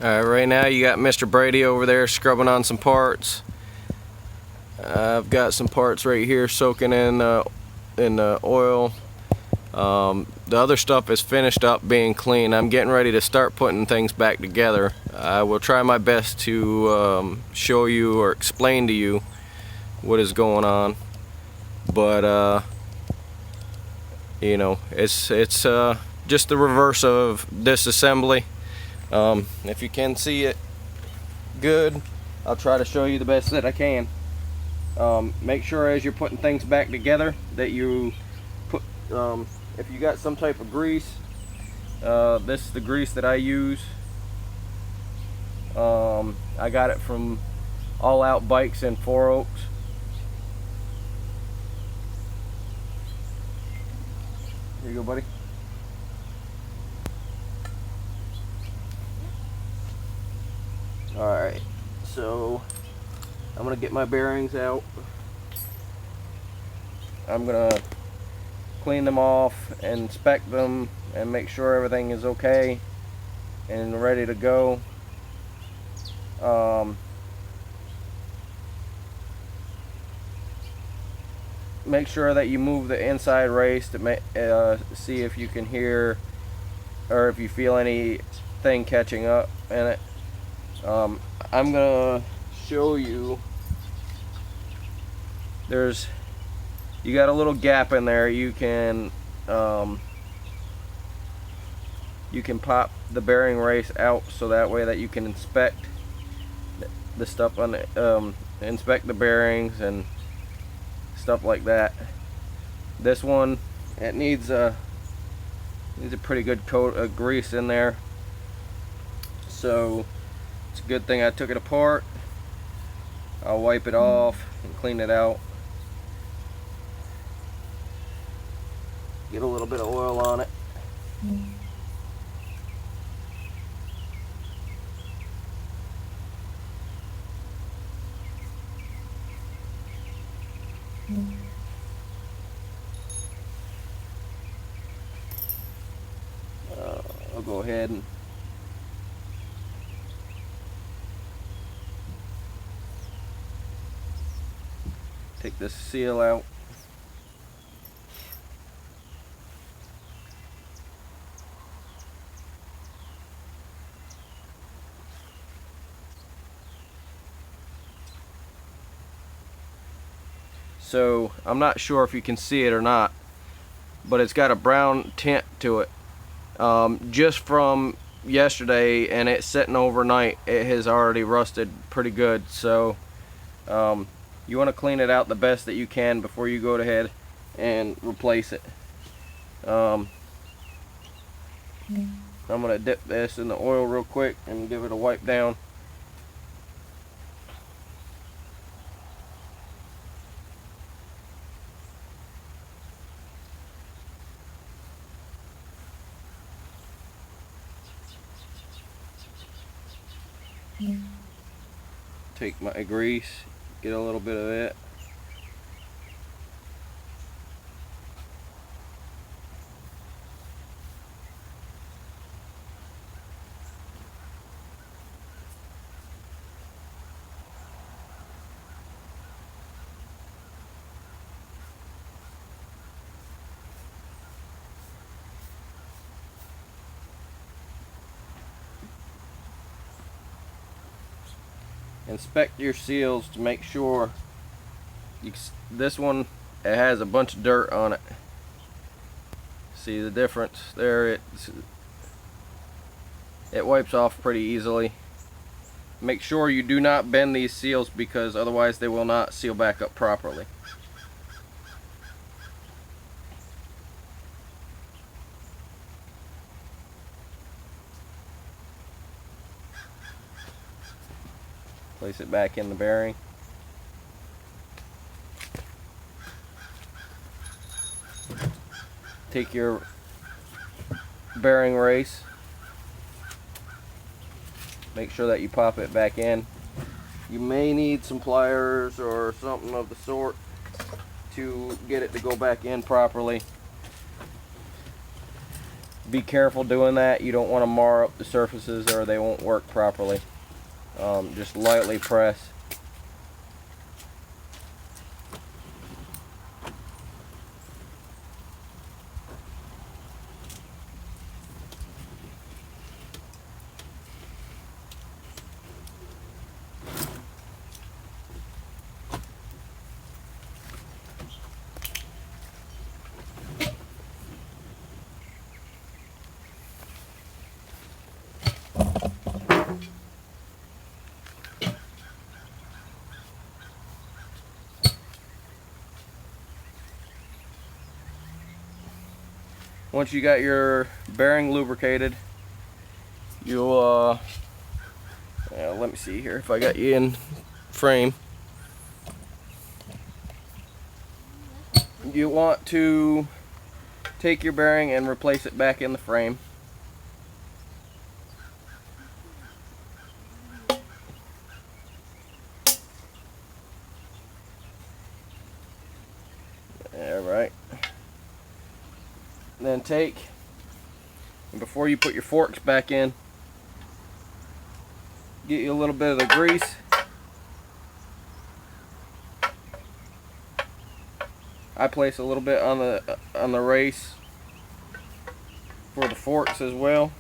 Right now you got Mr. Brady over there scrubbing on some parts. I've got some parts right here soaking in oil. The other stuff is finished up being clean. I'm getting ready to start putting things back together. I will try my best to show you or explain to you what is going on, but you know, it's just the reverse of disassembly. If you can see it good, I'll try to show you the best that I can. Make sure as you're putting things back together that you put, if you got some type of grease, this is the grease that I use. I got it from All Out Bikes in Four Oaks. Here you go, buddy. Alright, so I'm going to get my bearings out. I'm going to clean them off, inspect them, and make sure everything is okay and ready to go. Make sure that you move the inside race to see if you can hear or if you feel anything catching up in it. I'm gonna show you. You got a little gap in there. You can pop the bearing race out so that way that you can inspect the stuff on inspect the bearings and stuff like that. This one, it needs a pretty good coat of grease in there, so it's a good thing I took it apart. I'll wipe it off and clean it out. Get a little bit of oil on it. I'll go ahead and take this seal out. So I'm not sure if you can see it or not, but it's got a brown tint to it. Just from yesterday and it sitting overnight, it has already rusted pretty good. So you want to clean it out the best that you can before you go ahead and replace it. I'm going to dip this in the oil real quick and give it a wipe down. Take my grease, get a little bit of it. Inspect your seals to make sure. This one, it has a bunch of dirt on it. See the difference there? It wipes off pretty easily. Make sure you do not bend these seals because otherwise they will not seal back up properly. Place it back in the bearing. Take your bearing race. Make sure that you pop it back in. You may need some pliers or something of the sort to get it to go back in properly. be careful doing that. You don't want to mar up the surfaces or they won't work properly. Just lightly press. Once you got your bearing lubricated, you'll let me see here if I got you in frame. You want to take your bearing and replace it back in the frame. Alright. Then take, and before you put your forks back in, get you a little bit of the grease. I place a little bit on the race for the forks as well.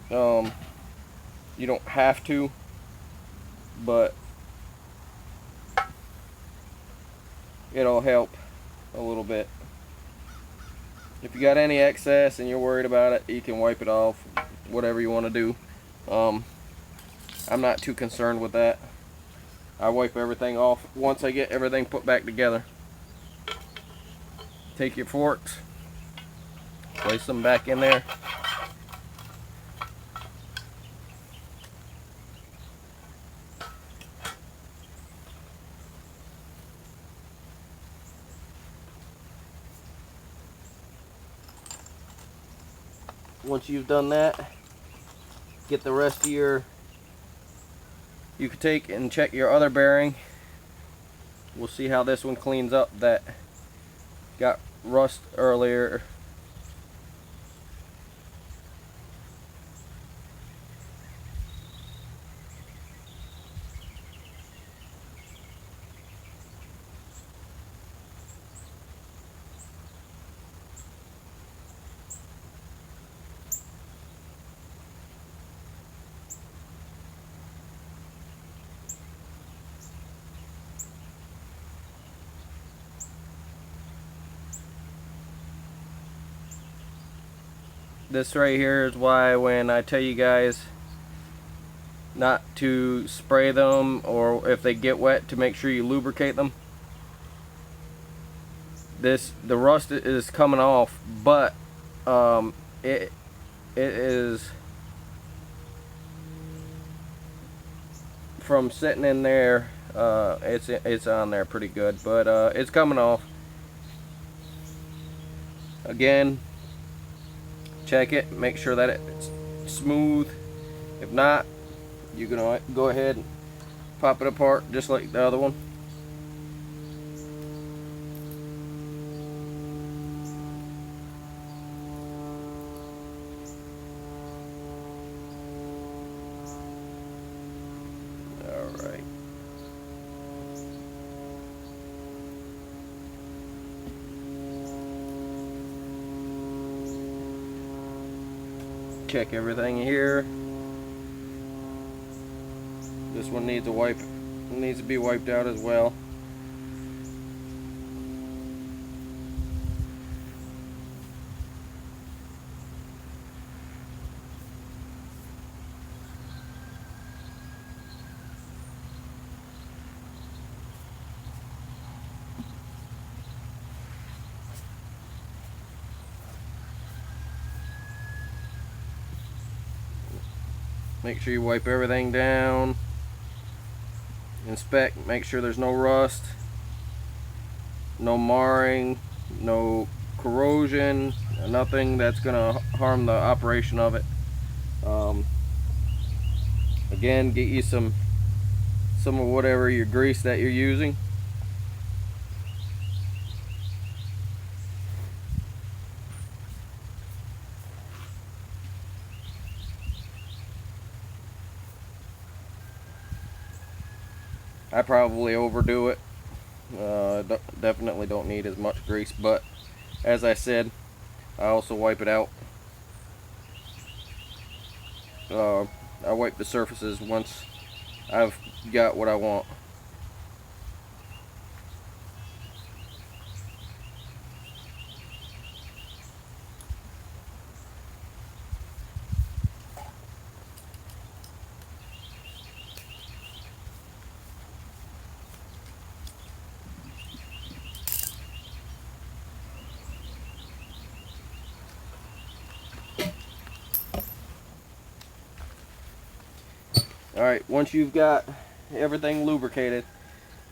You don't have to, but it'll help a little bit. If you got any excess and you're worried about it, you can wipe it off, whatever you want to do. I'm not too concerned with that. I wipe everything off once I get everything put back together. Take your forks, place them back in there. Once you've done that, get the rest of your, you can take and check your other bearing. We'll see how this one cleans up that got rust earlier. This right here is why when I tell you guys not to spray them, or if they get wet, to make sure you lubricate them. The rust is coming off, but it is from sitting in there. It's on there pretty good, but it's coming off. Again, check it, make sure that it's smooth. If not, you're gonna go ahead and pop it apart just like the other one. Alright. Check everything here. This one needs a wipe. It needs to be wiped out as well. Make sure you wipe everything down. Inspect, make sure there's no rust, no marring, no corrosion, nothing that's gonna harm the operation of it. Again, get you some of whatever your grease that you're using. I probably overdo it. Definitely don't need as much grease, but as I said, I also wipe it out. I wipe the surfaces once I've got what I want. Alright, once you've got everything lubricated,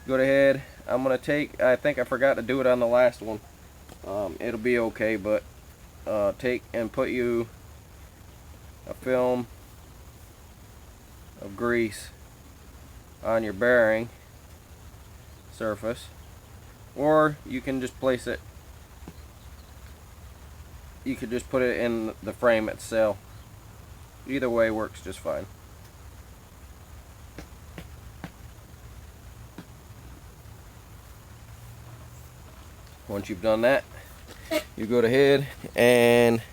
go ahead. I'm going to take, I think I forgot to do it on the last one. It'll be okay, but take and put you a film of grease on your bearing surface, or you can just place it, you could just put it in the frame itself. Either way works just fine. Once you've done that, you go ahead and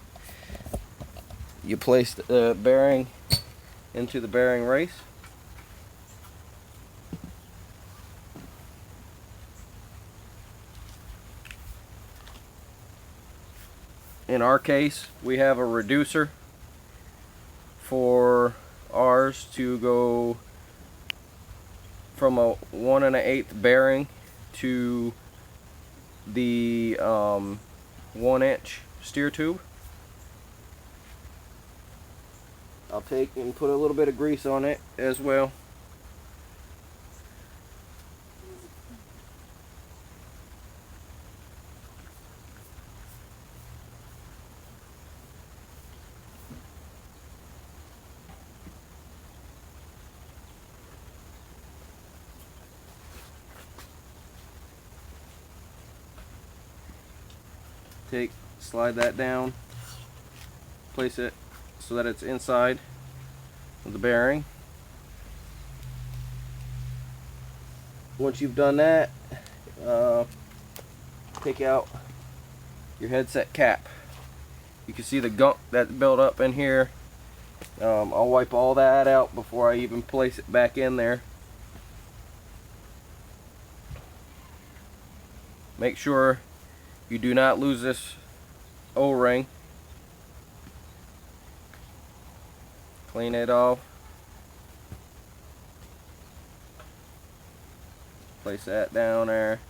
you place the bearing into the bearing race. In our case, we have a reducer for ours to go from a 1 1/8 bearing to the 1-inch steer tube. I'll take and put a little bit of grease on it as well. Slide that down, place it so that it's inside of the bearing. Once you've done that, take out your headset cap. You can see the gunk that's built up in here. I'll wipe all that out before I even place it back in there. Make sure you do not lose this O-ring. Clean it off. Place that down there.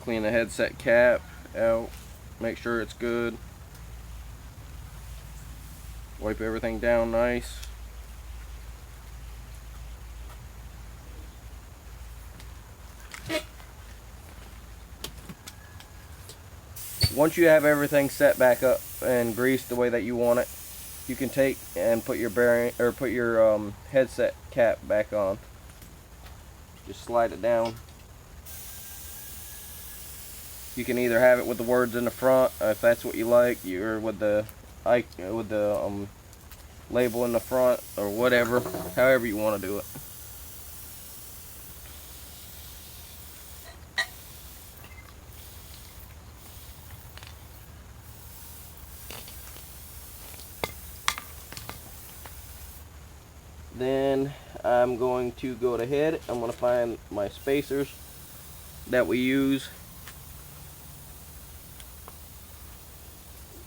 Clean the headset cap out, make sure it's good. Wipe everything down nice. Once you have everything set back up and greased the way that you want it, you can take and put your bearing or put your headset cap back on. Just slide it down. You can either have it with the words in the front, if that's what you like, or with the label in the front, or whatever, however you want to do it. Then I'm going to go ahead. I'm going to find my spacers that we use.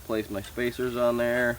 Place my spacers on there.